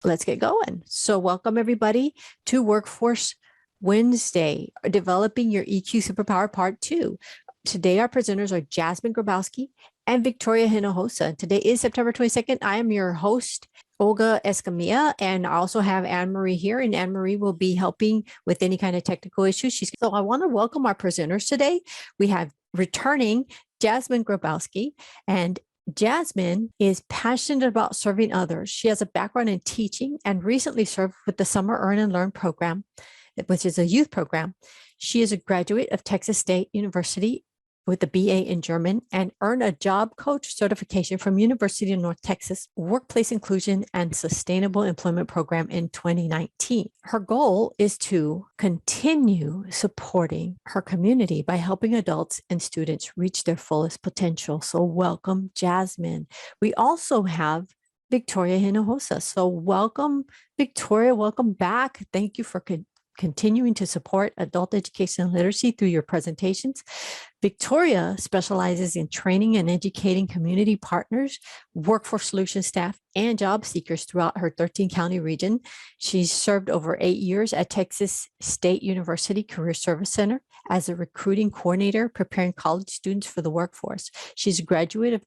Let's get going. So welcome everybody to Workforce Wednesday, Developing Your EQ Superpower Part 2. Today our presenters are Jasmine Grabowski and Victoria Hinojosa. Today is September 22nd. I am your host, Olga Escamilla, and I also have Anne-Marie here, and Anne-Marie will be helping with any kind of technical issues. So I want to welcome our presenters today. We have returning Jasmine Grabowski, and Jasmine is passionate about serving others. She has a background in teaching and recently served with the Summer Earn and Learn program, which is a youth program. She is a graduate of Texas State University with a BA in German and earned a job coach certification from University of North Texas Workplace Inclusion and Sustainable Employment Program in 2019. Her goal is to continue supporting her community by helping adults and students reach their fullest potential. So welcome, Jasmine. We also have Victoria Hinojosa. So welcome, Victoria. Welcome back. Thank you for continuing to support adult education and literacy through your presentations. Victoria specializes in training and educating community partners, workforce solution staff, and job seekers throughout her 13-county region. She's served over 8 years at Texas State University Career Service Center as a recruiting coordinator, preparing college students for the workforce. She's a graduate of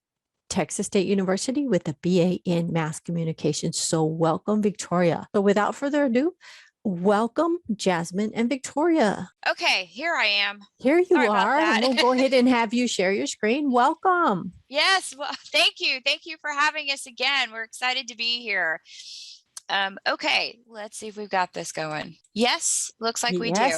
Texas State University with a BA in Mass Communication. So welcome, Victoria. So without further ado, welcome, Jasmine and Victoria. Okay, here I am. Here you are. We'll go ahead and have you share your screen. Welcome. Yes, well, thank you. Thank you for having us again. We're excited to be here. Okay, let's see if we've got this going. Yes, looks like we do.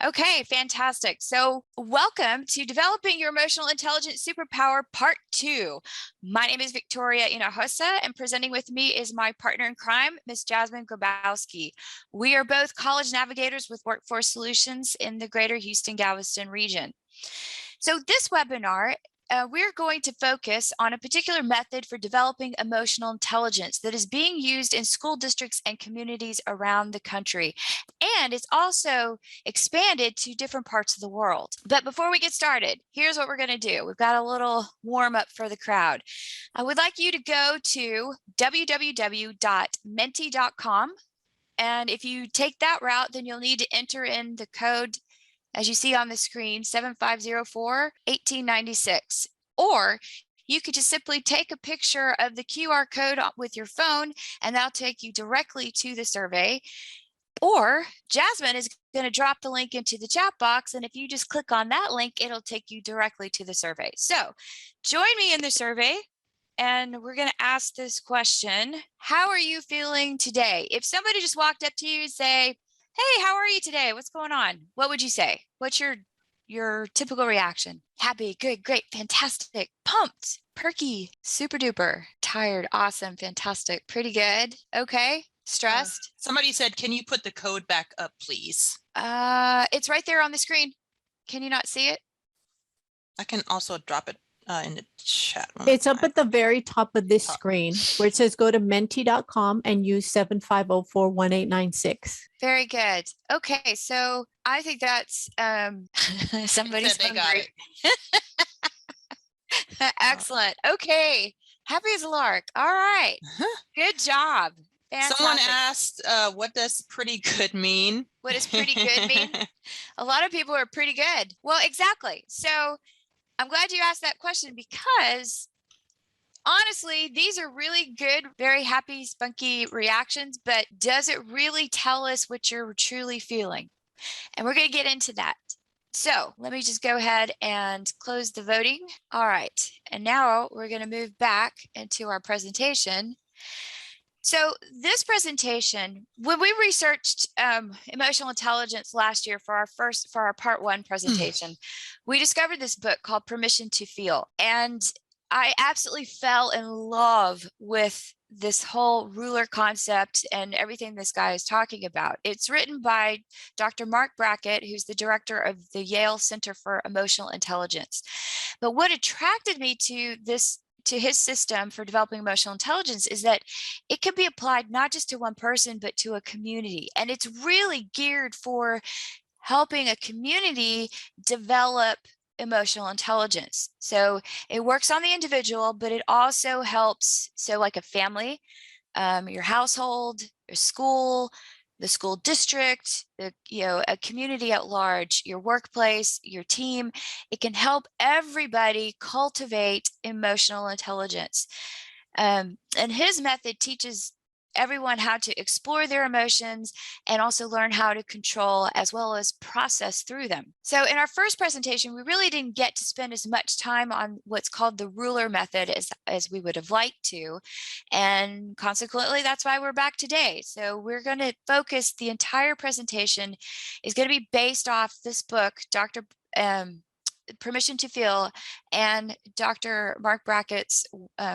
Okay, fantastic. So welcome to Developing Your Emotional Intelligence Superpower Part 2. My name is Victoria Hinojosa, and presenting with me is my partner in crime, Ms. Jasmine Grabowski. We are both college navigators with Workforce Solutions in the greater Houston-Galveston region. So this webinar, we're going to focus on a particular method for developing emotional intelligence that is being used in school districts and communities around the country. And it's also expanded to different parts of the world. But before we get started, here's what we're going to do. We've got a little warm up for the crowd. I would like you to go to www.menti.com. And if you take that route, then you'll need to enter in the code as you see on the screen, 7504-1896. Or you could just simply take a picture of the QR code with your phone, and that'll take you directly to the survey. Or Jasmine is going to drop the link into the chat box, and if you just click on that link, it'll take you directly to the survey. So join me in the survey, and we're going to ask this question. How are you feeling today? If somebody just walked up to you and say, "Hey, how are you today? What's going on?" What would you say? What's your typical reaction? Happy, good, great, fantastic, pumped, perky, super duper, tired, awesome, fantastic, pretty good, okay, stressed. Somebody said, "Can you put the code back up, please?" It's right there on the screen. Can you not see it? I can also drop it in the chat. It's up at the very top of this screen where it says go to menti.com and use 7504-1896. Very good. Okay, so I think that's somebody's hungry. Excellent. Okay, happy as a lark. All right, good job. Fantastic. Someone asked, what does pretty good mean? What does pretty good mean? A lot of people are pretty good. Well, exactly. So I'm glad you asked that question, because honestly, these are really good, very happy, spunky reactions, but does it really tell us what you're truly feeling? And we're going to get into that. So let me just go ahead and close the voting. All right. And now we're going to move back into our presentation. So this presentation, when we researched emotional intelligence last year for our part 1 presentation, we discovered this book called Permission to Feel. And I absolutely fell in love with this whole ruler concept and everything this guy is talking about. It's written by Dr. Mark Brackett, who's the director of the Yale Center for Emotional Intelligence. But what attracted me to his system for developing emotional intelligence is that it can be applied not just to one person, but to a community. And it's really geared for helping a community develop emotional intelligence. So it works on the individual, but it also helps, so like a family, your household, your school, the school district, a community at large, your workplace, your team. It can help everybody cultivate emotional intelligence. And his method teaches everyone how to explore their emotions and also learn how to control as well as process through them. So in our first presentation, we really didn't get to spend as much time on what's called the ruler method as we would have liked to. And consequently, that's why we're back today. So we're going to focus, the entire presentation is going to be based off this book, Permission to Feel, and Dr. Mark Brackett's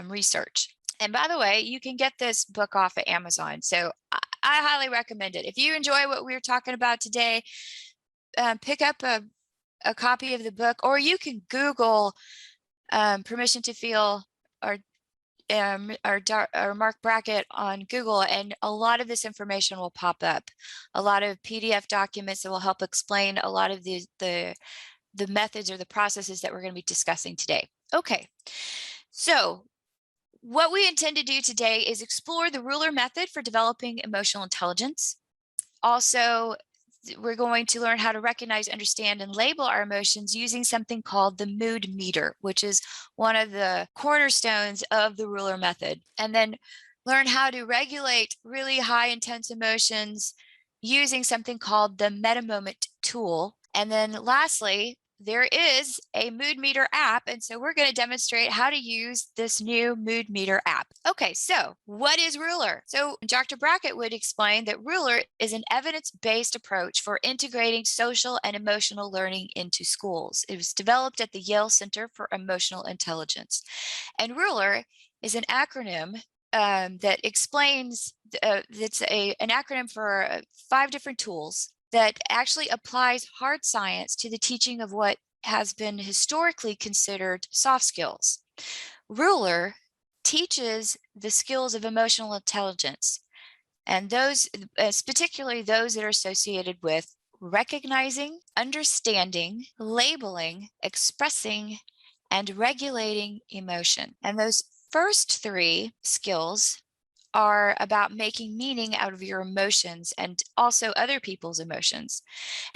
research. And by the way, you can get this book off of Amazon. So I highly recommend it. If you enjoy what we were talking about today, pick up a copy of the book, or you can Google Permission to Feel or Mark Brackett on Google, and a lot of this information will pop up. A lot of PDF documents that will help explain a lot of the methods or the processes that we're going to be discussing today. Okay, so what we intend to do today is explore the ruler method for developing emotional intelligence. Also, we're going to learn how to recognize, understand, and label our emotions using something called the mood meter, which is one of the cornerstones of the ruler method. And then learn how to regulate really high intense emotions using something called the MetaMoment tool. And then lastly, there is a mood meter app, and so we're going to demonstrate how to use this new mood meter app. Okay, so what is Ruler? So Dr. Brackett would explain that Ruler is an evidence-based approach for integrating social and emotional learning into schools. It was developed at the Yale Center for Emotional Intelligence. And Ruler is an acronym that explains, it's an acronym for 5 different tools that actually applies hard science to the teaching of what has been historically considered soft skills. Ruler teaches the skills of emotional intelligence, and those, particularly those that are associated with recognizing, understanding, labeling, expressing, and regulating emotion. And those first 3 skills are about making meaning out of your emotions and also other people's emotions.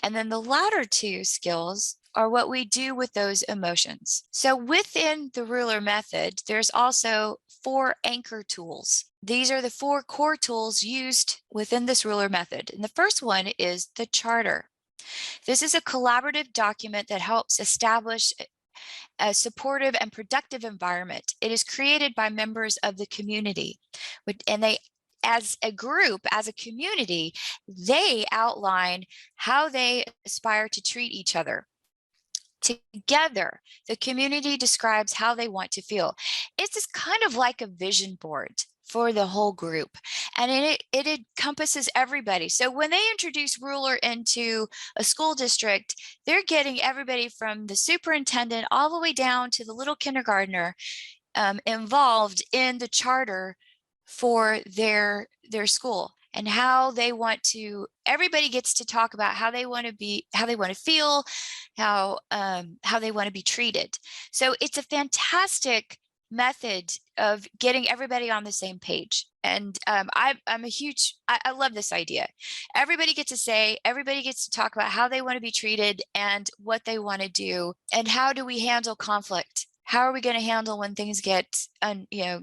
And then the latter 2 skills are what we do with those emotions. So within the Ruler method, there's also 4 anchor tools. These are the 4 core tools used within this Ruler method. And the first one is the charter. This is a collaborative document that helps establish a supportive and productive environment. It is created by members of the community, and they, as a group, as a community, they outline how they aspire to treat each other. Together, the community describes how they want to feel. It's kind of like a vision board for the whole group, and it encompasses everybody. So when they introduce Ruler into a school district, they're getting everybody from the superintendent all the way down to the little kindergartner involved in the charter for their school, and how they want to, everybody gets to talk about how they want to be, how they want to feel, how they want to be treated. So it's a fantastic method of getting everybody on the same page. And I'm a huge, I love this idea. Everybody gets to say, everybody gets to talk about how they want to be treated and what they want to do, and how do we handle conflict? How are we going to handle when things get a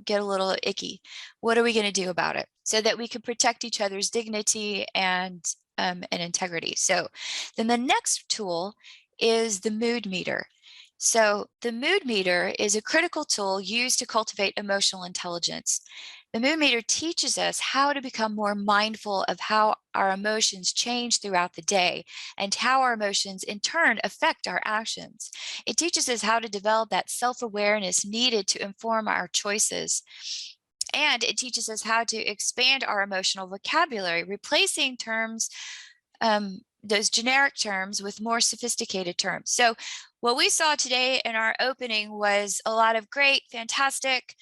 little icky? What are we going to do about it so that we can protect each other's dignity and integrity? So then the next tool is the mood meter. So the mood meter is a critical tool used to cultivate emotional intelligence. The mood meter teaches us how to become more mindful of how our emotions change throughout the day and how our emotions in turn affect our actions. It teaches us how to develop that self-awareness needed to inform our choices. And it teaches us how to expand our emotional vocabulary, replacing terms, those generic terms, with more sophisticated terms. So what we saw today in our opening was a lot of great, fantastic,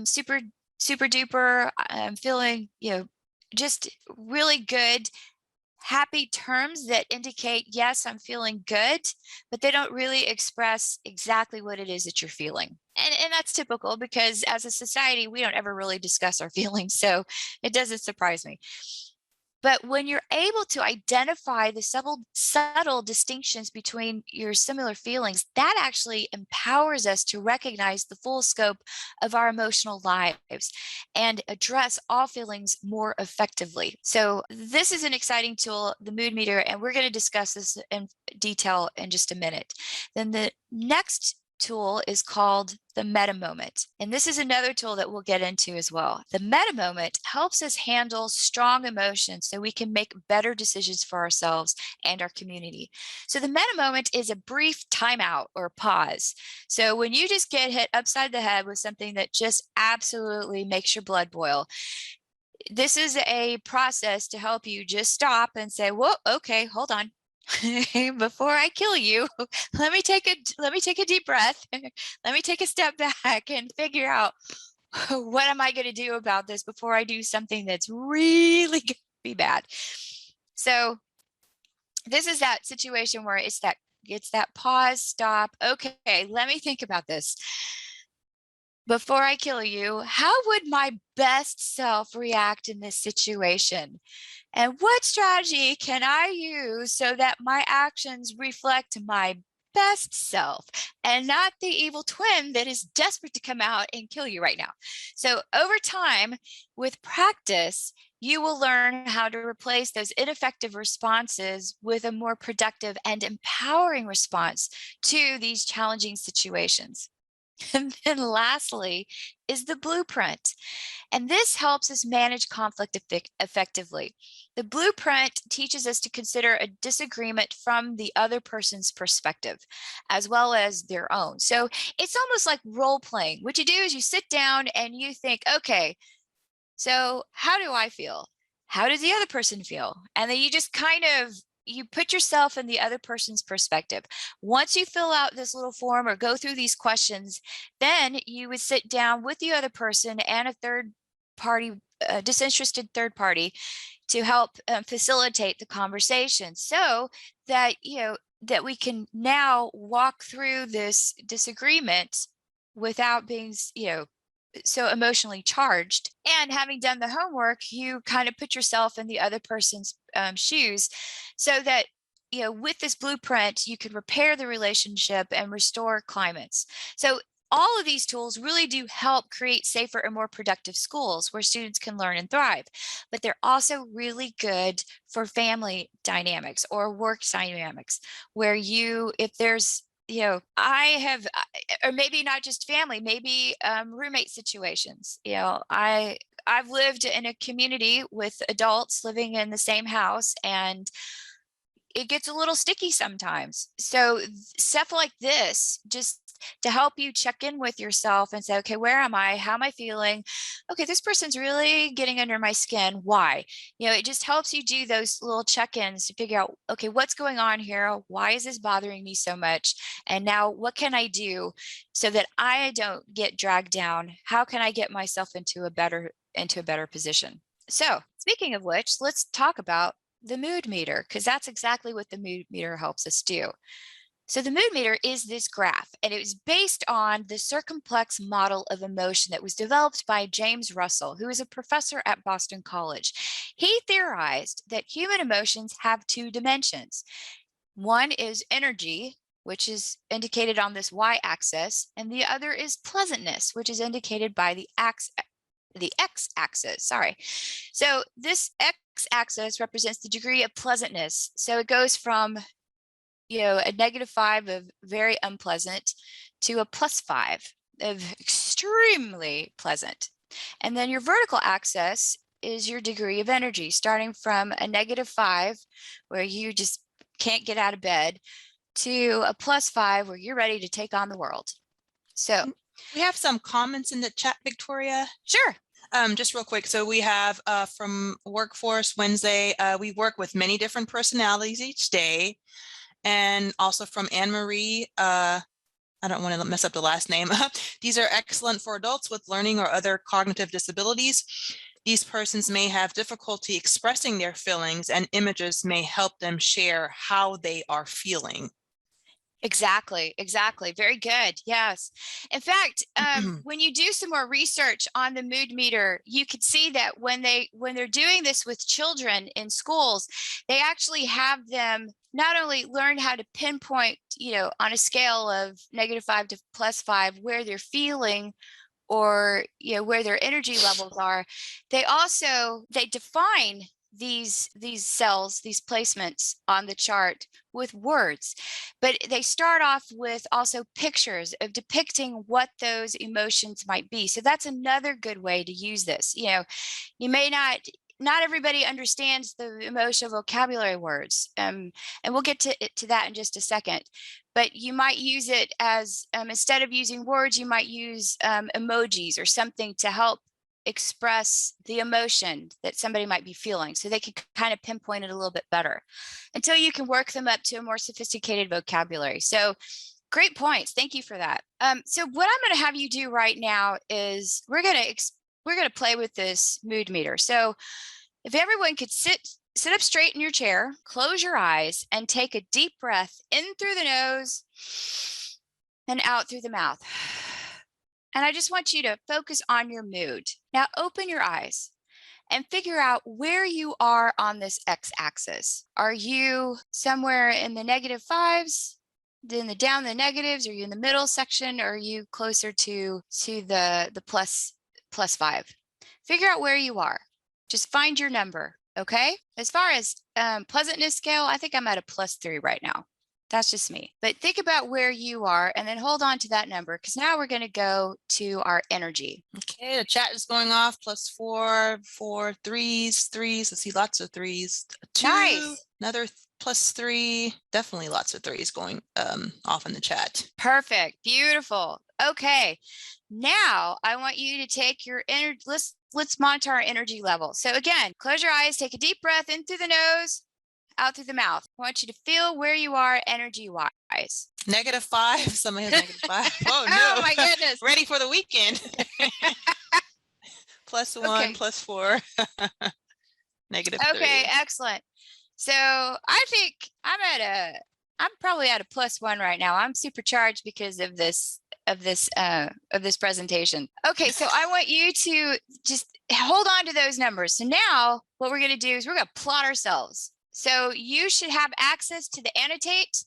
super duper, feeling, just really good happy terms that indicate, yes, I'm feeling good, but they don't really express exactly what it is that you're feeling. And that's typical because as a society, we don't ever really discuss our feelings. So it doesn't surprise me. But when you're able to identify the subtle distinctions between your similar feelings, that actually empowers us to recognize the full scope of our emotional lives and address all feelings more effectively. So this is an exciting tool, the mood meter, and we're going to discuss this in detail in just a minute. Then the next tool is called the meta moment. And this is another tool that we'll get into as well. The meta moment helps us handle strong emotions so we can make better decisions for ourselves and our community. So the meta moment is a brief timeout or pause. So when you just get hit upside the head with something that just absolutely makes your blood boil, this is a process to help you just stop and say, whoa, okay, hold on. Before I kill you, let me take a deep breath. Let me take a step back and figure out what am I going to do about this before I do something that's really going to be bad. So this is that situation where it's that pause, stop. Okay, let me think about this. Before I kill you, how would my best self react in this situation? And what strategy can I use so that my actions reflect my best self and not the evil twin that is desperate to come out and kill you right now? So over time, with practice, you will learn how to replace those ineffective responses with a more productive and empowering response to these challenging situations. And then lastly is the blueprint. And this helps us manage conflict effectively. The blueprint teaches us to consider a disagreement from the other person's perspective, as well as their own. So it's almost like role playing. What you do is you sit down and you think, okay, so how do I feel? How does the other person feel? And then you just kind of you put yourself in the other person's perspective. Once you fill out this little form or go through these questions, then you would sit down with the other person and a third party, disinterested third party, to help facilitate the conversation so that that we can now walk through this disagreement without being so emotionally charged. And having done the homework, you kind of put yourself in the other person's shoes so that with this blueprint you can repair the relationship and restore climates. So all of these tools really do help create safer and more productive schools where students can learn and thrive, but they're also really good for family dynamics or work dynamics where if there's I have, or maybe not just family, maybe roommate situations. I've lived in a community with adults living in the same house, and it gets a little sticky sometimes. So stuff like this, just to help you check in with yourself and say, okay, where am I? How am I feeling? Okay, this person's really getting under my skin. Why? It just helps you do those little check-ins to figure out, okay, what's going on here? Why is this bothering me so much? And now what can I do so that I don't get dragged down? How can I get myself into a better position? So speaking of which, let's talk about the mood meter, because that's exactly what the mood meter helps us do. So the mood meter is this graph, and it was based on the circumplex model of emotion that was developed by James Russell, who is a professor at Boston College. He theorized that human emotions have two dimensions. One is energy, which is indicated on this y-axis, and the other is pleasantness, which is indicated by the x-axis, sorry. So this x-axis represents the degree of pleasantness. So it goes from a -5 of very unpleasant to a +5 of extremely pleasant. And then your vertical axis is your degree of energy, starting from a -5 where you just can't get out of bed to a +5 where you're ready to take on the world. So we have some comments in the chat, Victoria. Sure. Just real quick. So we have from Workforce Wednesday, we work with many different personalities each day. And also from Anne Marie, I don't want to mess up the last name. These are excellent for adults with learning or other cognitive disabilities. These persons may have difficulty expressing their feelings, and images may help them share how they are feeling. Exactly, exactly. Very good. Yes. In fact, when you do some more research on the mood meter, you could see that when they're doing this with children in schools, they actually have them not only learn how to pinpoint, on a scale of -5 to +5 where they're feeling or where their energy levels are, they define these cells, these placements on the chart with words, but they start off with also pictures of depicting what those emotions might be. So that's another good way to use this. You may not everybody understands the emotional vocabulary words, and we'll get to that in just a second. But you might use it as instead of using words, you might use emojis or something to help express the emotion that somebody might be feeling, so they can kind of pinpoint it a little bit better until you can work them up to a more sophisticated vocabulary. So great points. Thank you for that. So what I'm going to have you do right now is we're going to play with this mood meter. So if everyone could sit up straight in your chair, close your eyes, and take a deep breath in through the nose and out through the mouth. And I just want you to focus on your mood. Now open your eyes and figure out where you are on this x-axis. Are you somewhere in the -5s, in the down the negatives? Are you in the middle section? Or are you closer to the +5? Figure out where you are. Just find your number, okay? As far as pleasantness scale, I think I'm at a +3 right now. That's just me. But think about where you are and then hold on to that number, because now we're going to go to our energy. Okay, the chat is going off. +4, 4, threes. I see lots of threes. 2, Nice. another +3. Definitely lots of threes going off in the chat. Perfect. Beautiful. Okay. Now I want you to take your energy. Let's monitor our energy level. So again, close your eyes, take a deep breath in through the nose, out through the mouth. I want you to feel where you are energy-wise. -5. Somebody has -5. Oh no! Oh my goodness! Ready for the weekend. +1, Okay. +4, -3. Okay, excellent. So I think I'm probably at a +1 right now. I'm supercharged because of this presentation. Okay, so I want you to just hold on to those numbers. So now what we're going to do is we're going to plot ourselves. So you should have access to the annotate.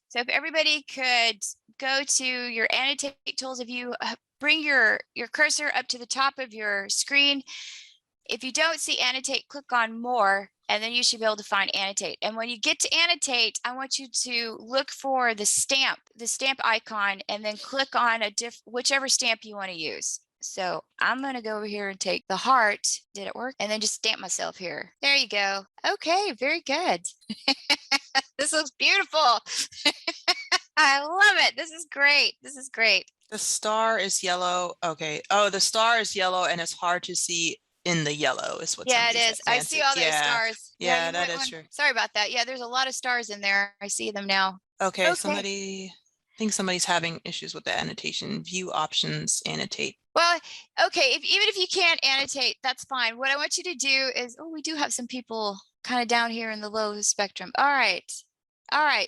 So if everybody could go to your annotate tools, if you bring your cursor up to the top of your screen, if you don't see annotate, click on more, and then you should be able to find annotate. And when you get to annotate, I want you to look for the stamp icon, and then click on whichever stamp you want to use. So I'm going to go over here and take the heart. Did it work? And then just stamp myself here. There you go. Okay, very good. This looks beautiful. I love it. This is great. This is great. The star is yellow. Okay. Oh, the star is yellow, and it's hard to see in the yellow is what. Yeah, it is. I see all those stars. Yeah, that is true. Sorry about that. Yeah, there's a lot of stars in there. I see them now. Okay. I think somebody's having issues with the annotation. View options, annotate. Well, okay, even if you can't annotate, that's fine. What I want you to do is, we do have some people kind of down here in the low spectrum. All right.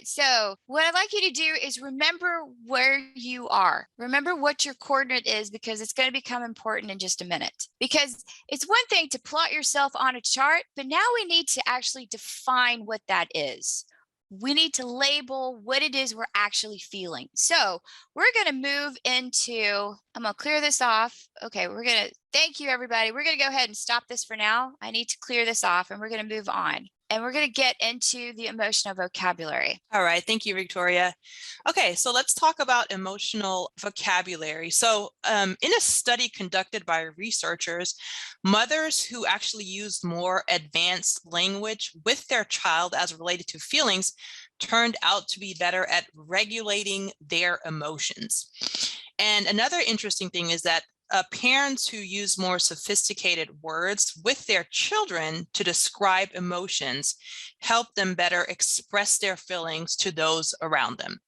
So what I'd like you to do is remember where you are. Remember what your coordinate is, because it's going to become important in just a minute. Because it's one thing to plot yourself on a chart, but now we need to actually define what that is. We need to label what it is we're actually feeling. So we're going to move into, I'm going to clear this off. Okay, thank you, everybody. We're going to go ahead and stop this for now. I need to clear this off, and we're going to move on. And we're going to get into the emotional vocabulary. All right. Thank you, Victoria. Okay, so let's talk about emotional vocabulary. So in a study conducted by researchers, mothers who actually used more advanced language with their child as related to feelings turned out to be better at regulating their emotions. And another interesting thing is that parents who use more sophisticated words with their children to describe emotions help them better express their feelings to those around them.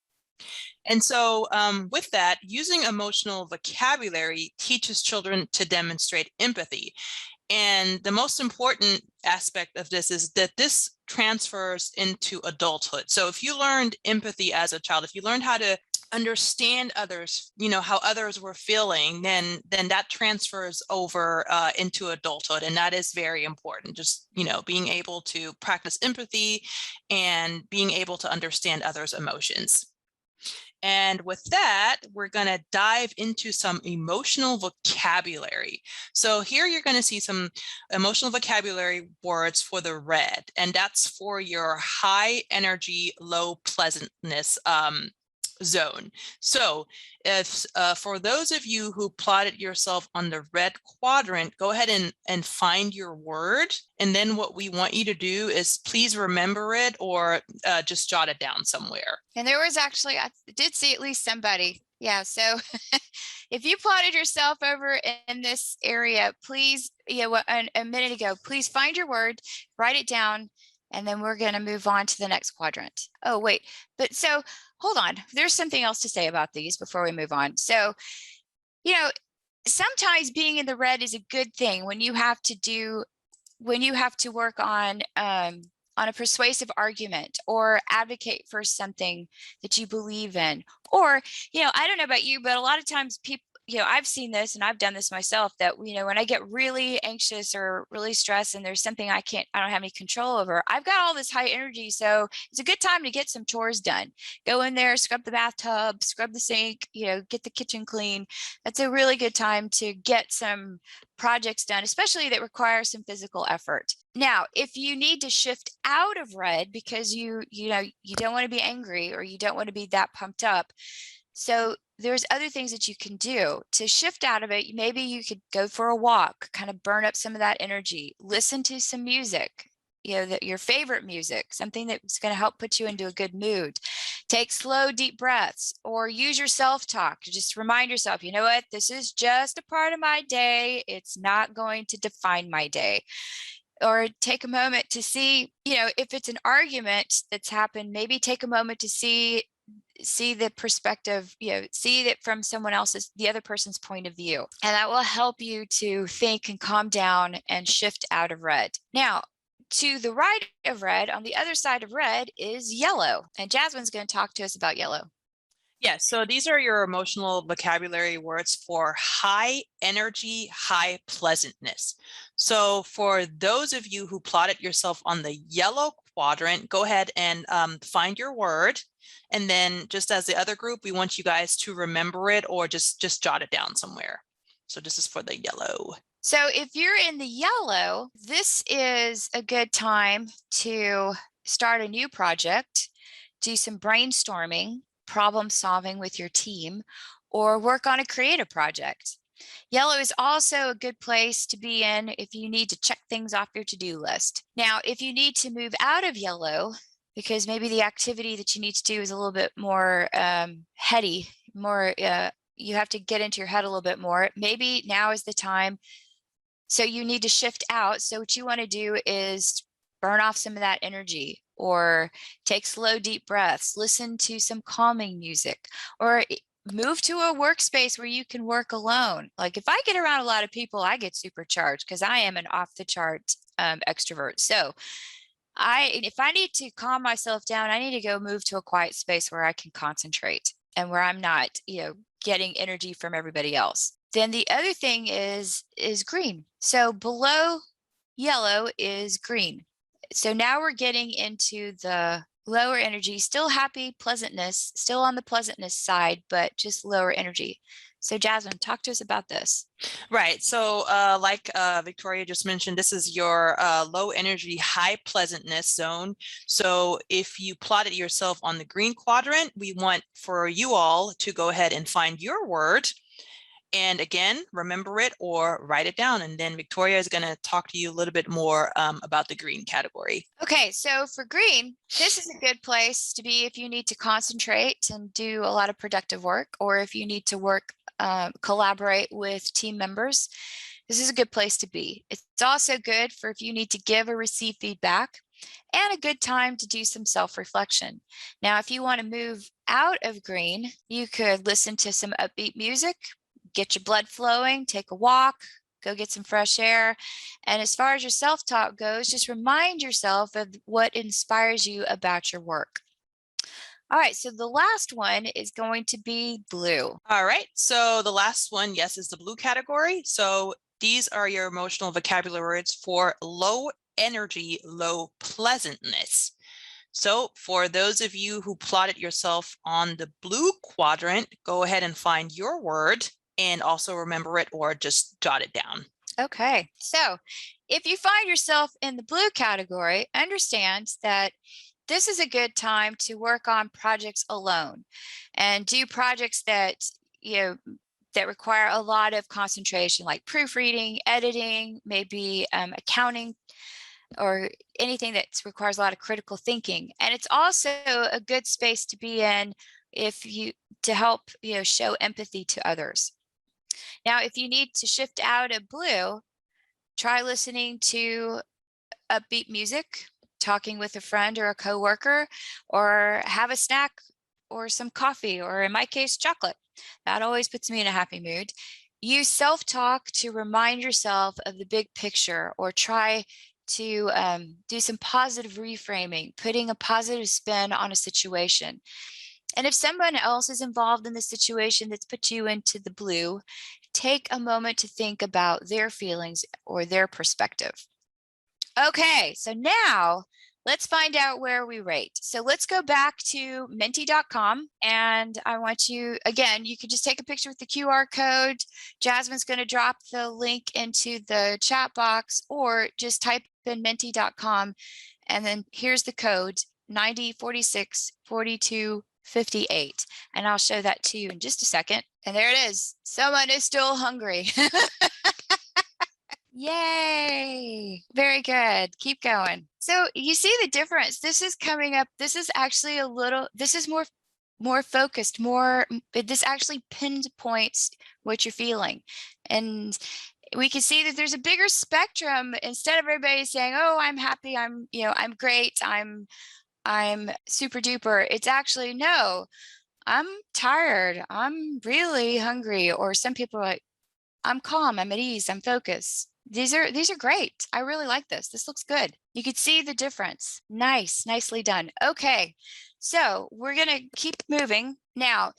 And so with that, using emotional vocabulary teaches children to demonstrate empathy. And the most important aspect of this is that this transfers into adulthood. So if you learned empathy as a child, if you learned how to understand others, how others were feeling, then that transfers over into adulthood. And that is very important. Just, being able to practice empathy and being able to understand others' emotions. And with that, we're going to dive into some emotional vocabulary. So here you're going to see some emotional vocabulary words for the red, and that's for your high energy, low pleasantness zone. So if for those of you who plotted yourself on the red quadrant, go ahead and find your word. And then what we want you to do is please remember it or just jot it down somewhere. And there was actually, I did see at least somebody. Yeah. So if you plotted yourself over in this area, please, a minute ago, please find your word, write it down, and then we're going to move on to the next quadrant. Oh, wait. But so hold on. There's something else to say about these before we move on. So, sometimes being in the red is a good thing when you have to work on a persuasive argument or advocate for something that you believe in. Or, I don't know about you, but a lot of times people, I've seen this and I've done this myself that, when I get really anxious or really stressed and there's something I don't have any control over, I've got all this high energy. So it's a good time to get some chores done. Go in there, scrub the bathtub, scrub the sink, get the kitchen clean. That's a really good time to get some projects done, especially that require some physical effort. Now, if you need to shift out of red because you don't want to be angry or you don't want to be that pumped up, so there's other things that you can do to shift out of it. Maybe you could go for a walk, kind of burn up some of that energy, listen to some music, your favorite music, something that's going to help put you into a good mood. Take slow, deep breaths or use your self-talk to just remind yourself, you know what, this is just a part of my day. It's not going to define my day. Or take a moment to see, if it's an argument that's happened, maybe take a moment to see the perspective, see it from the other person's point of view. And that will help you to think and calm down and shift out of red. Now, to the right of red, on the other side of red is yellow. And Jasmine's going to talk to us about yellow. Yes, so these are your emotional vocabulary words for high energy, high pleasantness. So for those of you who plotted yourself on the yellow quadrant, go ahead and find your word. And then just as the other group, we want you guys to remember it or just jot it down somewhere. So this is for the yellow. So if you're in the yellow, this is a good time to start a new project, do some brainstorming, problem solving with your team, or work on a creative project. Yellow is also a good place to be in if you need to check things off your to-do list. Now, if you need to move out of yellow, because maybe the activity that you need to do is a little bit more heady, you have to get into your head a little bit more, maybe now is the time. So you need to shift out. So what you want to do is burn off some of that energy, or take slow, deep breaths, listen to some calming music, or move to a workspace where you can work alone. Like if I get around a lot of people, I get supercharged because I am an off the chart extrovert. So if I need to calm myself down, I need to go move to a quiet space where I can concentrate and where I'm not, getting energy from everybody else. Then the other thing is green. So below yellow is green. So now we're getting into the lower energy, still happy, pleasantness, still on the pleasantness side, but just lower energy. So Jasmine, talk to us about this. Right. So like Victoria just mentioned, this is your low energy, high pleasantness zone. So if you plotted yourself on the green quadrant, we want for you all to go ahead and find your word. And again, remember it or write it down. And then Victoria is going to talk to you a little bit more about the green category. Okay, so for green, this is a good place to be if you need to concentrate and do a lot of productive work, or if you need to collaborate with team members. This is a good place to be. It's also good for if you need to give or receive feedback, and a good time to do some self-reflection. Now, if you want to move out of green, you could listen to some upbeat music, get your blood flowing, take a walk, go get some fresh air. And as far as your self-talk goes, just remind yourself of what inspires you about your work. All right, so the last one is going to be blue. All right, so the last one, yes, is the blue category. So these are your emotional vocabulary words for low energy, low pleasantness. So for those of you who plotted yourself on the blue quadrant, go ahead and find your word and also remember it or just jot it down. Okay, so if you find yourself in the blue category, understand that this is a good time to work on projects alone and do projects that, that require a lot of concentration, like proofreading, editing, maybe accounting, or anything that requires a lot of critical thinking. And it's also a good space to be in to help, show empathy to others. Now, if you need to shift out of blue, try listening to upbeat music, talking with a friend or a coworker, or have a snack or some coffee, or in my case, chocolate. That always puts me in a happy mood. Use self-talk to remind yourself of the big picture, or try to do some positive reframing, putting a positive spin on a situation. And if someone else is involved in the situation that's put you into the blue, take a moment to think about their feelings or their perspective. Okay, so now let's find out where we rate. So let's go back to menti.com, and I want you, again, you could just take a picture with the QR code. Jasmine's going to drop the link into the chat box, or just type in menti.com, and then here's the code 90464258, and I'll show that to you in just a second. And there it is. Someone is still hungry. Yay! Very good. Keep going. So you see the difference. This is coming up. This is actually this is more focused, this actually pinpoints what you're feeling. And we can see that there's a bigger spectrum. Instead of everybody saying, oh, I'm happy, I'm great, I'm super duper. It's actually, no, I'm tired, I'm really hungry. Or some people are like, I'm calm, I'm at ease, I'm focused. These are great. I really like this. This looks good. You can see the difference. Nice, nicely done. Okay, so we're gonna keep moving. Now,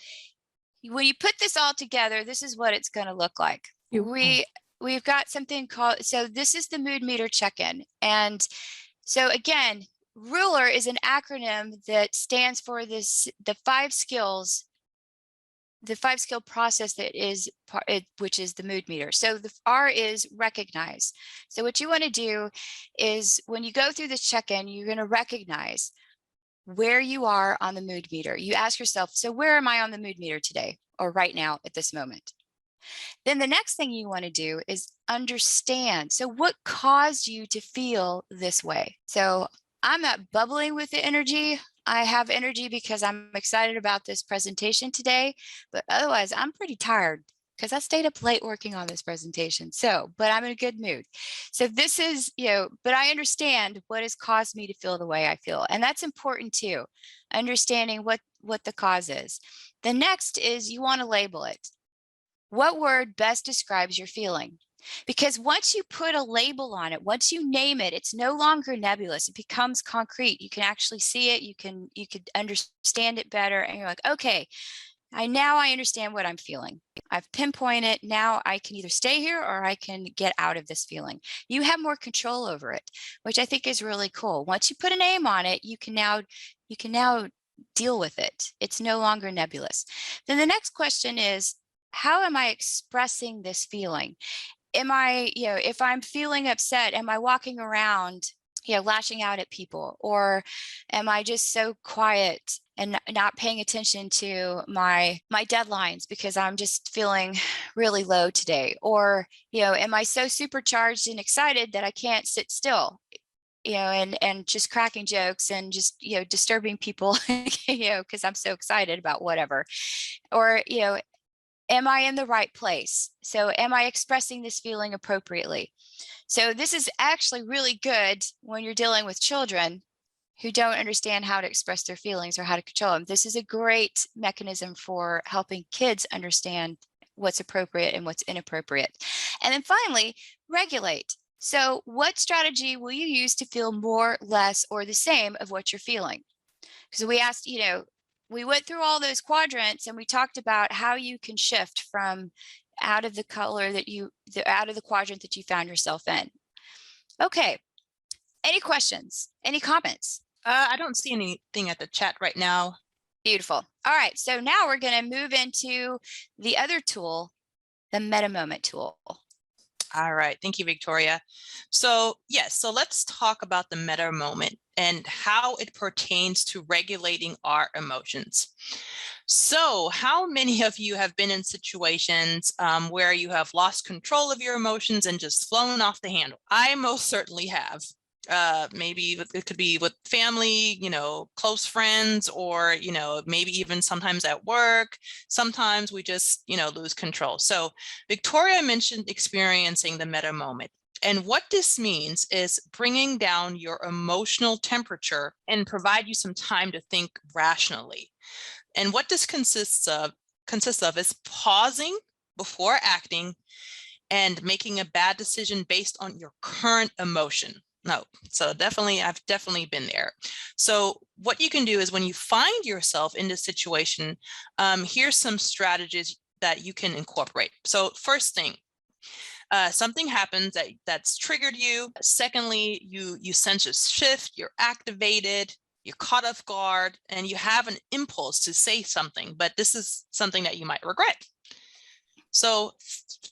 when you put this all together, this is what it's gonna look like. We've got something called, so this is the mood meter check-in. And so again, RULER is an acronym that stands for the 5 skills, the 5-skill process that is which is the mood meter. So the R is recognize. So what you want to do is, when you go through this check-in, you're going to recognize where you are on the mood meter. You ask yourself, so where am I on the mood meter today, or right now at this moment? Then the next thing you want to do is understand. So what caused you to feel this way? So I'm not bubbling with the energy. I have energy because I'm excited about this presentation today, but otherwise I'm pretty tired because I stayed up late working on this presentation. So, but I'm in a good mood. So this is, but I understand what has caused me to feel the way I feel. And that's important too, understanding what the cause is. The next is, you want to label it. What word best describes your feeling? Because once you put a label on it, once you name it, it's no longer nebulous. It becomes concrete. You can actually see it. You could understand it better. And you're like, okay, now I understand what I'm feeling. I've pinpointed it. Now I can either stay here or I can get out of this feeling. You have more control over it, which I think is really cool. Once you put a name on it, you can now deal with it. It's no longer nebulous. Then the next question is, how am I expressing this feeling? Am I, if I'm feeling upset, am I walking around, lashing out at people? Or am I just so quiet and not paying attention to my deadlines because I'm just feeling really low today? Or, am I so supercharged and excited that I can't sit still? And just cracking jokes and just, disturbing people, because I'm so excited about whatever. Or, am I in the right place? So am I expressing this feeling appropriately? So this is actually really good when you're dealing with children who don't understand how to express their feelings or how to control them. This is a great mechanism for helping kids understand what's appropriate and what's inappropriate. And then finally, regulate. So what strategy will you use to feel more, less, or the same of what you're feeling? Because we asked, we went through all those quadrants and we talked about how you can shift from out of the color out of the quadrant that you found yourself in. Okay. Any questions? Any comments? I don't see anything at the chat right now. Beautiful. All right. So now we're going to move into the other tool, the Meta Moment tool. All right. Thank you, Victoria. So yes, so let's talk about the meta moment and how it pertains to regulating our emotions. So how many of you have been in situations where you have lost control of your emotions and just flown off the handle? I most certainly have. Maybe it could be with family, close friends, or, maybe even sometimes at work. Sometimes we just, lose control. So Victoria mentioned experiencing the meta moment. And what this means is bringing down your emotional temperature and provide you some time to think rationally. And what this consists of is pausing before acting and making a bad decision based on your current emotion. No, so I've definitely been there. So what you can do is when you find yourself in this situation, here's some strategies that you can incorporate. So first thing, something happens that's triggered you. Secondly, you sense a shift, you're activated, you're caught off guard, and you have an impulse to say something, but this is something that you might regret. So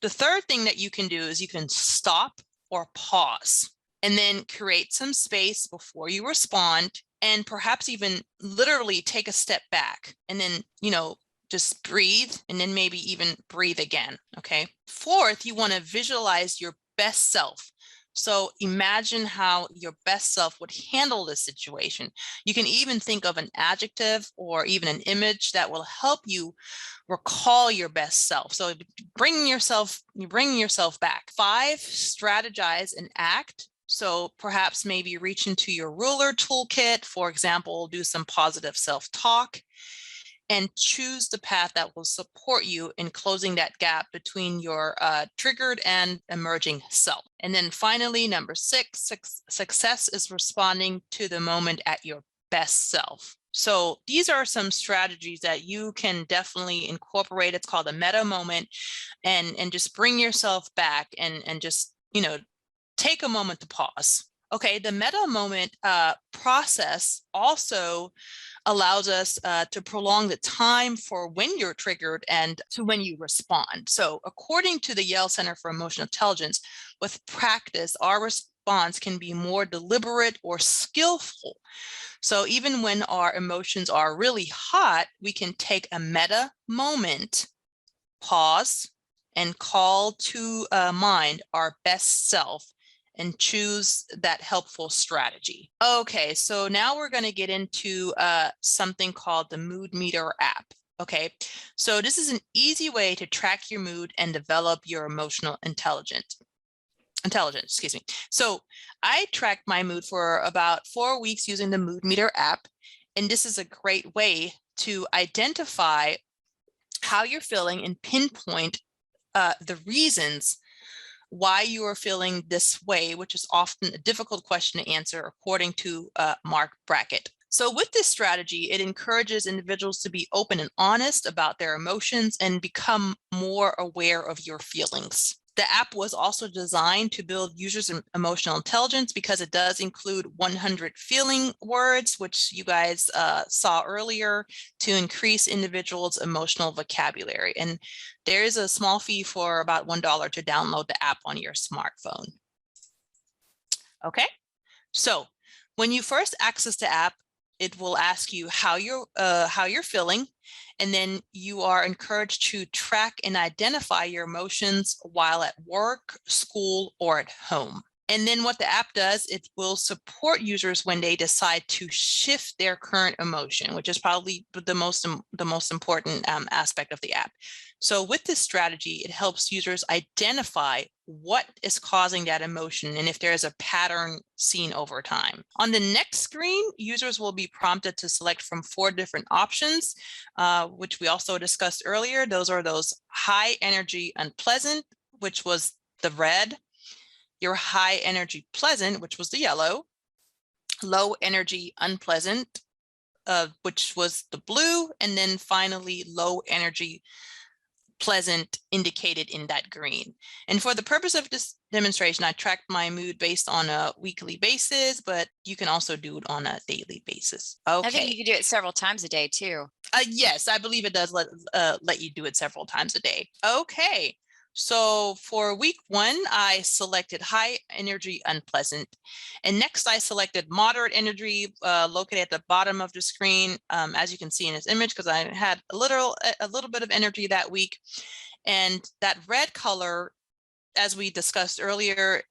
the third thing that you can do is you can stop or pause and then create some space before you respond, and perhaps even literally take a step back and then, just breathe, and then maybe even breathe again. Okay. Fourth, you want to visualize your best self. So imagine how your best self would handle this situation. You can even think of an adjective or even an image that will help you recall your best self. So bringing yourself back. 5, strategize and act. So perhaps maybe reach into your ruler toolkit, for example, do some positive self-talk and choose the path that will support you in closing that gap between your triggered and emerging self. And then finally, number 6, success is responding to the moment at your best self. So these are some strategies that you can definitely incorporate. It's called a meta moment, and just bring yourself back and just, take a moment to pause. Okay, the meta moment process also allows us to prolong the time for when you're triggered and to when you respond. So according to the Yale Center for Emotional Intelligence, with practice, our response can be more deliberate or skillful. So even when our emotions are really hot, we can take a meta moment, pause, and call to mind our best self and choose that helpful strategy. Okay, so now we're going to get into something called the Mood Meter app. Okay, so this is an easy way to track your mood and develop your emotional intelligence. So I tracked my mood for about 4 weeks using the Mood Meter app, and this is a great way to identify how you're feeling and pinpoint the reasons why you are feeling this way, which is often a difficult question to answer, according to Mark Brackett. So with this strategy, it encourages individuals to be open and honest about their emotions and become more aware of your feelings. The app was also designed to build users' emotional intelligence because it does include 100 feeling words, which you guys saw earlier, to increase individuals' emotional vocabulary. And there is a small fee for about $1 to download the app on your smartphone. Okay, so when you first access the app, it will ask you how you're feeling, and then you are encouraged to track and identify your emotions while at work, school, or at home. And then what the app does, it will support users when they decide to shift their current emotion, which is probably the most important aspect of the app. So with this strategy, it helps users identify what is causing that emotion and if there is a pattern seen over time. On the next screen, users will be prompted to select from 4 different options, which we also discussed earlier. Those are those high energy unpleasant, which was the red, your high energy pleasant, which was the yellow, low energy unpleasant, which was the blue, and then finally low energy pleasant indicated in that green. And for the purpose of this demonstration, I tracked my mood based on a weekly basis, but you can also do it on a daily basis. I think Okay. you can do it several times a day too. Yes, I believe it does let you do it several times a day. Okay. So for week 1, I selected high energy unpleasant. And next I selected moderate energy, located at the bottom of the screen, as you can see in this image, because I had a little bit of energy that week. And that red color, as we discussed earlier,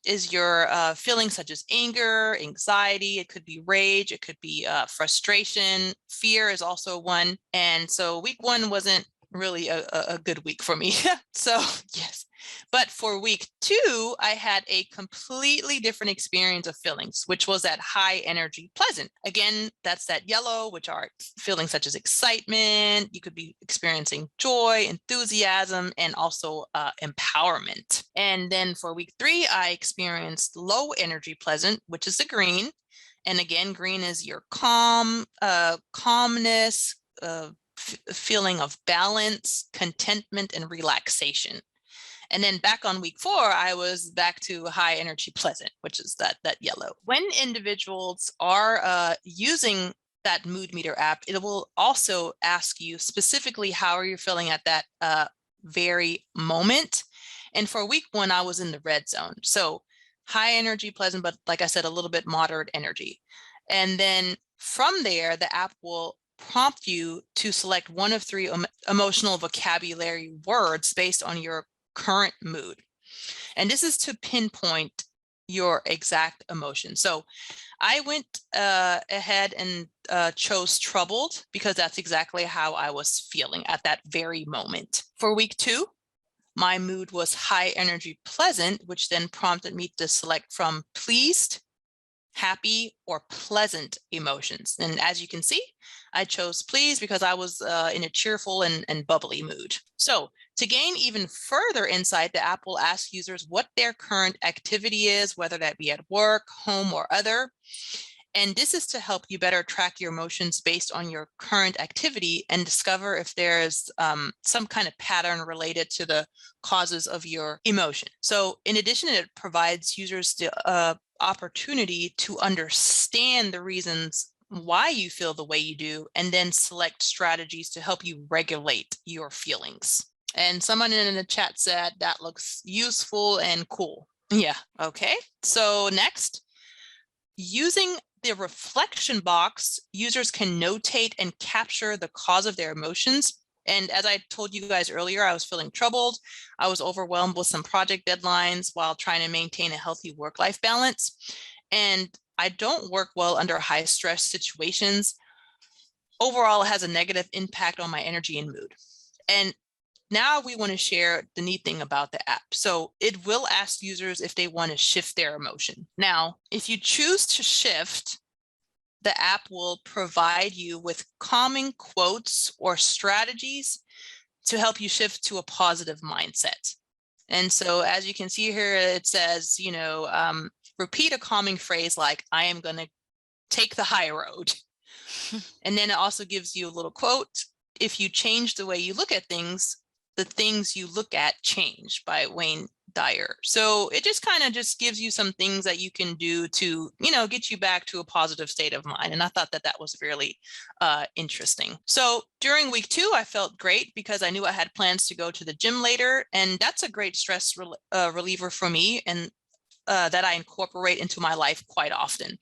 is your feelings such as anger, anxiety, it could be rage, it could be frustration, fear is also one. And so week 1 wasn't really a good week for me. So yes, but for week 2, I had a completely different experience of feelings, which was that high energy pleasant. Again, that's that yellow, which are feelings such as excitement. You could be experiencing joy, enthusiasm, and also empowerment. And then for week 3, I experienced low energy pleasant, which is the green. And again, green is your calmness, feeling of balance, contentment, and relaxation. And then back on week 4, I was back to high energy pleasant, which is that yellow. When individuals are using that mood meter app, it will also ask you specifically how are you feeling at that very moment. And for week 1, I was in the red zone. So high energy pleasant, but like I said, a little bit moderate energy. And then from there, the app will prompt you to select one of 3 emotional vocabulary words based on your current mood. And this is to pinpoint your exact emotion. So I went ahead and chose troubled because that's exactly how I was feeling at that very moment. For week 2, my mood was high energy pleasant, which then prompted me to select from pleased, happy, or pleasant emotions. And as you can see, I chose pleased because I was in a cheerful and bubbly mood. So to gain even further insight, the app will ask users what their current activity is, whether that be at work, home, or other. And this is to help you better track your emotions based on your current activity and discover if there's some kind of pattern related to the causes of your emotion. So in addition, it provides users the opportunity to understand the reasons why you feel the way you do, and then select strategies to help you regulate your feelings. And someone in the chat said that looks useful and cool. Yeah, okay. So next, using the reflection box, users can notate and capture the cause of their emotions. And as I told you guys earlier, I was feeling troubled. I was overwhelmed with some project deadlines while trying to maintain a healthy work-life balance. And I don't work well under high stress situations. Overall, it has a negative impact on my energy and mood. And now we want to share the neat thing about the app. So it will ask users if they want to shift their emotion. Now, if you choose to shift, the app will provide you with calming quotes or strategies to help you shift to a positive mindset. And so as you can see here, it says, repeat a calming phrase like, I am going to take the high road. And then it also gives you a little quote, if you change the way you look at things, the things you look at change, by Wayne Dyer. So it just kind of just gives you some things that you can do to, get you back to a positive state of mind. And I thought that that was really interesting. So during week 2, I felt great because I knew I had plans to go to the gym later. And that's a great stress reliever for me, and that I incorporate into my life quite often.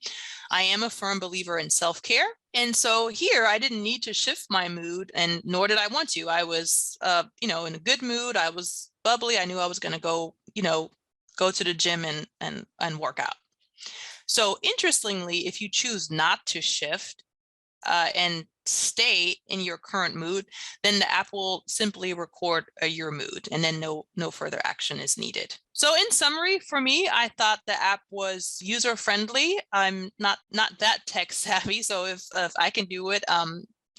I am a firm believer in self-care. And so here I didn't need to shift my mood, and nor did I want to. I was, in a good mood. I was bubbly. I knew I was going to go, go to the gym and work out. So interestingly, if you choose not to shift and stay in your current mood, then the app will simply record your mood, and then no further action is needed. So in summary, for me, I thought the app was user-friendly. I'm not that tech savvy, so if I can do it,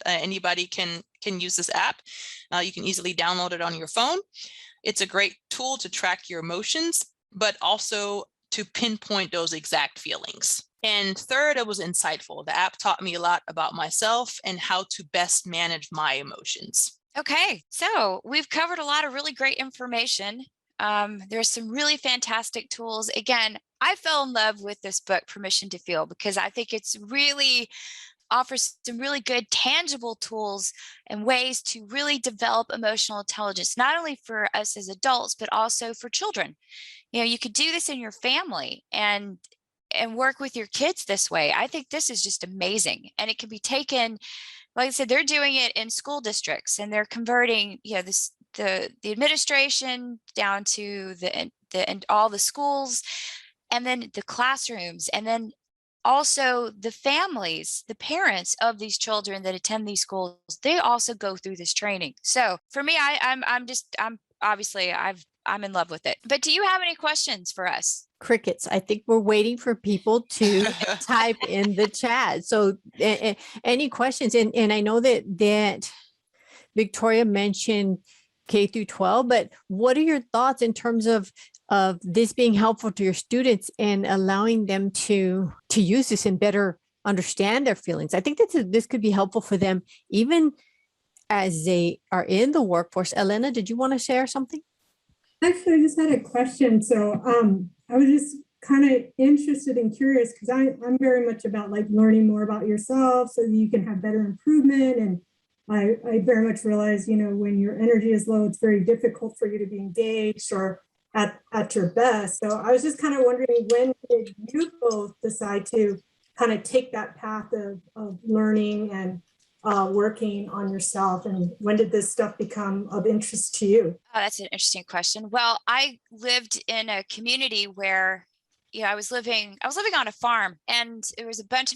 anybody can use this app. You can easily download it on your phone. It's a great tool to track your emotions, but also to pinpoint those exact feelings. And third, it was insightful. The app taught me a lot about myself and how to best manage my emotions. Okay, so we've covered a lot of really great information. There's some really fantastic tools. Again, I fell in love with this book, Permission to Feel, because I think it's really offers some really good tangible tools and ways to really develop emotional intelligence, not only for us as adults, but also for children. You know, you could do this in your family and work with your kids this way. I think this is just amazing. And it can be taken, like I said, they're doing it in school districts, and they're converting, you know, the administration down to and all the schools, and then the classrooms, and then also the families, the parents of these children that attend these schools, they also go through this training. So for me, I'm obviously I'm in love with it. But do you have any questions for us? Crickets. I think we're waiting for people to type in the chat. So any questions? And I know that Victoria mentioned K through 12, but what are your thoughts in terms of this being helpful to your students and allowing them to use this and better understand their feelings? I think this could be helpful for them even as they are in the workforce. Elena, did you want to share something? Actually, I just had a question. So I was just kind of interested and curious because I'm very much about like learning more about yourself so that you can have better improvement. And I very much realize, you know, when your energy is low, it's very difficult for you to be engaged or at your best. So I was just kind of wondering, when did you both decide to kind of take that path of learning and working on yourself, and when did this stuff become of interest to you? Oh, that's an interesting question. Well, I lived in a community where, you know, I was living on a farm, and it was about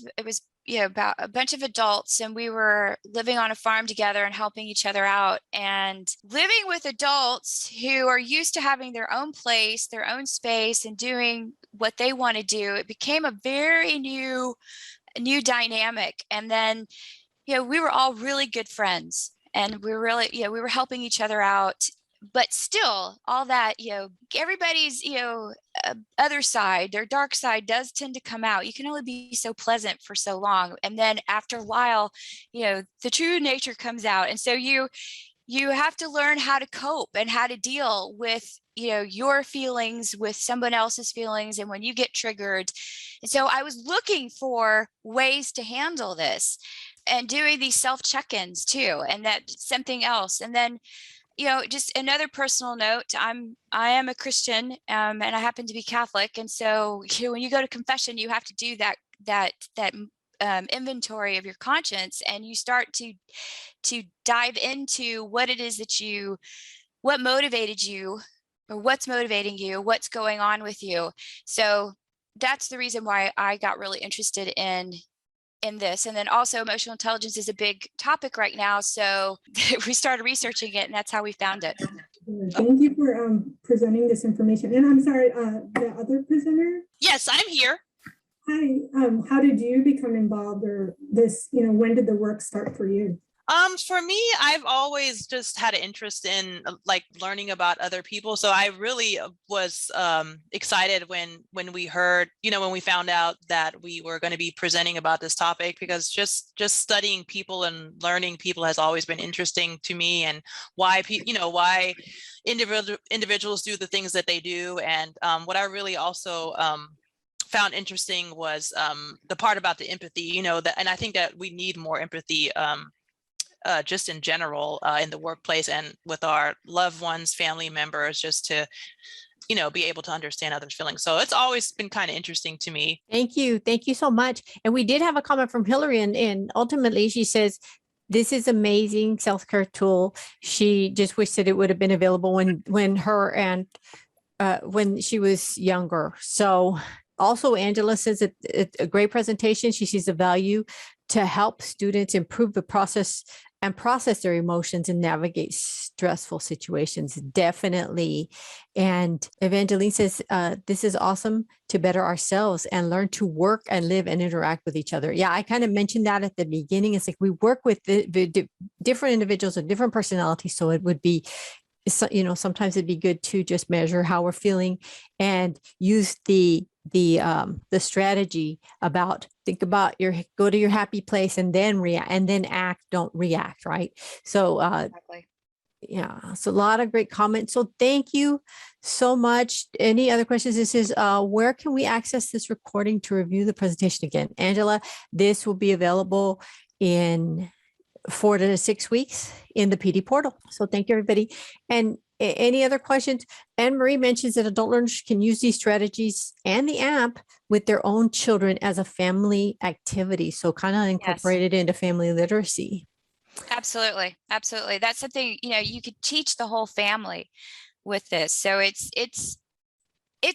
a bunch of adults, and we were living on a farm together and helping each other out, and living with adults who are used to having their own place, their own space, and doing what they want to do. It became a very new dynamic. And then, you know, we were all really good friends, and we were helping each other out. But still, all that, you know, everybody's, you know, other side, their dark side does tend to come out. You can only be so pleasant for so long. And then after a while, you know, the true nature comes out. And so you have to learn how to cope and how to deal with, you know, your feelings with someone else's feelings, and when you get triggered. And so I was looking for ways to handle this and doing these self check-ins too. And that's something else. And then, you know, just another personal note, I am a Christian, and I happen to be Catholic. And so, you know, when you go to confession, you have to do that inventory of your conscience, and you start to dive into what it is what motivated you, or what's motivating you, what's going on with you. So that's the reason why I got really interested in this. And then also, emotional intelligence is a big topic right now. So we started researching it, and that's how we found it. Thank you for presenting this information. And I'm sorry, the other presenter? Yes, I'm here. Hi, how did you become involved, or this, you know, when did the work start for you? For me, I've always just had an interest in like learning about other people. So I really was excited when we heard, you know, when we found out that we were going to be presenting about this topic, because just studying people and learning people has always been interesting to me, and why why individuals do the things that they do. And what I really also found interesting was the part about the empathy, you know, and I think that we need more empathy just in general in the workplace and with our loved ones, family members, just to, you know, be able to understand others' feelings. So it's always been kind of interesting to me. Thank you. Thank you so much. And we did have a comment from Hillary, and ultimately she says, this is amazing self-care tool. She just wished that it would have been available when she was younger. So also, Angela says it's a great presentation. She sees the value to help students improve the process and process their emotions and navigate stressful situations. Definitely. And Evangeline says, this is awesome to better ourselves and learn to work and live and interact with each other. Yeah, I kind of mentioned that at the beginning. It's like we work with the different individuals and different personalities. So it would be sometimes it'd be good to just measure how we're feeling and use the strategy about go to your happy place and then react, and then act, don't react. Right. So, Exactly. yeah, so a lot of great comments. So thank you so much. Any other questions? This is where can we access this recording to review the presentation again? Angela, this will be available in 4 to 6 weeks in the PD portal. So thank you, everybody. And any other questions? Anne Marie mentions that adult learners can use these strategies and the app with their own children as a family activity. So kind of incorporate it into family literacy. Absolutely. Absolutely. That's something, you could teach the whole family with this. So it's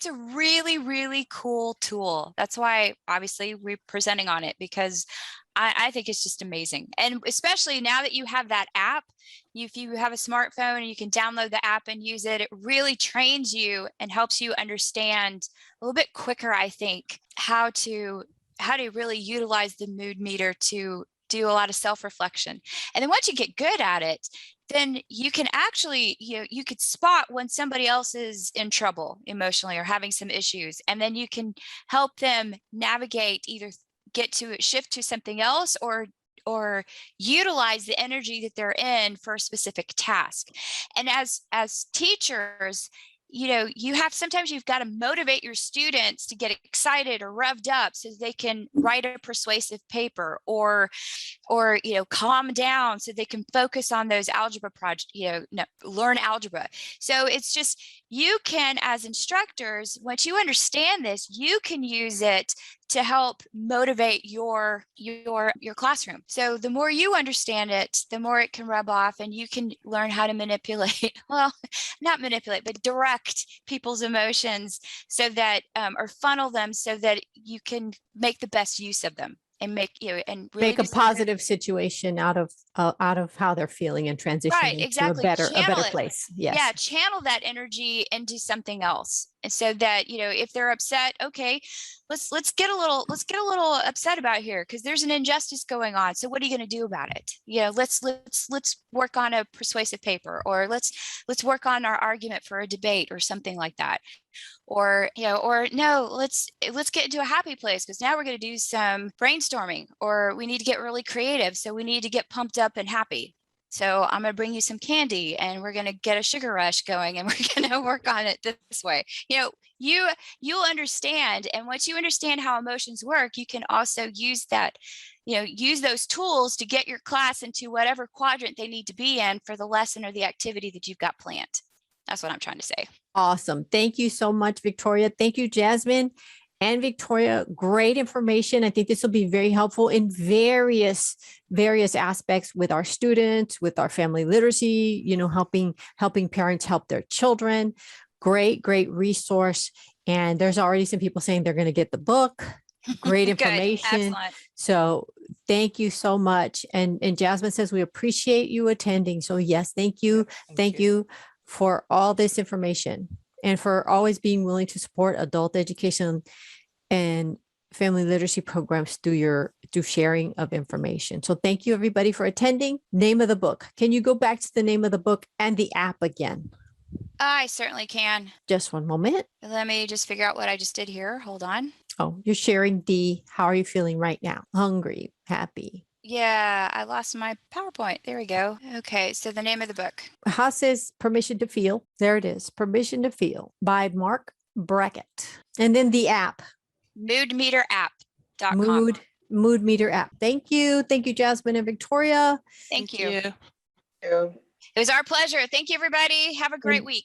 a really, really cool tool. That's why obviously we're presenting on it, because I think it's just amazing. And especially now that you have that app, if you have a smartphone and you can download the app and use it, it really trains you and helps you understand a little bit quicker, I think, how to really utilize the mood meter to do a lot of self-reflection. And then once you get good at it, then you can actually, you could spot when somebody else is in trouble emotionally or having some issues. And then you can help them navigate, either shift to something else or utilize the energy that they're in for a specific task. And as teachers, sometimes you've got to motivate your students to get excited or revved up so they can write a persuasive paper or calm down so they can focus on those algebra projects, learn algebra. So it's just, you can, as instructors, once you understand this, you can use it to help motivate your classroom. So the more you understand it, the more it can rub off, and you can learn how to manipulate, well, not manipulate, but direct people's emotions so that, or funnel them so that you can make the best use of them and make and really make a positive situation out of how they're feeling and transition right, into exactly. a better Channel it. place. Yes. Yeah, channel that energy into something else. And so that, if they're upset, okay, let's get a little upset about here because there's an injustice going on. So what are you going to do about it? Let's work on a persuasive paper, or let's work on our argument for a debate or something like that. Or no, let's get into a happy place because now we're going to do some brainstorming, or we need to get really creative. So we need to get pumped up and happy. So I'm going to bring you some candy and we're going to get a sugar rush going and we're going to work on it this way. You'll understand. And once you understand how emotions work, you can also use that, use those tools to get your class into whatever quadrant they need to be in for the lesson or the activity that you've got planned. That's what I'm trying to say. Awesome. Thank you so much, Victoria. Thank you, Jasmine and Victoria. Great information. I think this will be very helpful in various aspects with our students, with our family literacy, helping parents help their children. Great resource. And there's already some people saying they're going to get the book. Great information. So thank you so much. And Jasmine says, we appreciate you attending. So yes, thank you. Thank you for all this information and for always being willing to support adult education and family literacy programs through sharing of information. So thank you everybody for attending. Name of the book. Can you go back to the name of the book and the app again? I certainly can. Just one moment. Let me just figure out what I just did here. Hold on. Oh, you're sharing how are you feeling right now? Hungry, happy. Yeah, I lost my PowerPoint. There we go. Okay, so the name of the book. Haas says Permission to Feel. There it is. Permission to Feel by Mark Brackett. And then the app. Moodmeterapp.com. Mood Meter app. Thank you. Thank you, Jasmine and Victoria. Thank you. It was our pleasure. Thank you, everybody. Have a great week.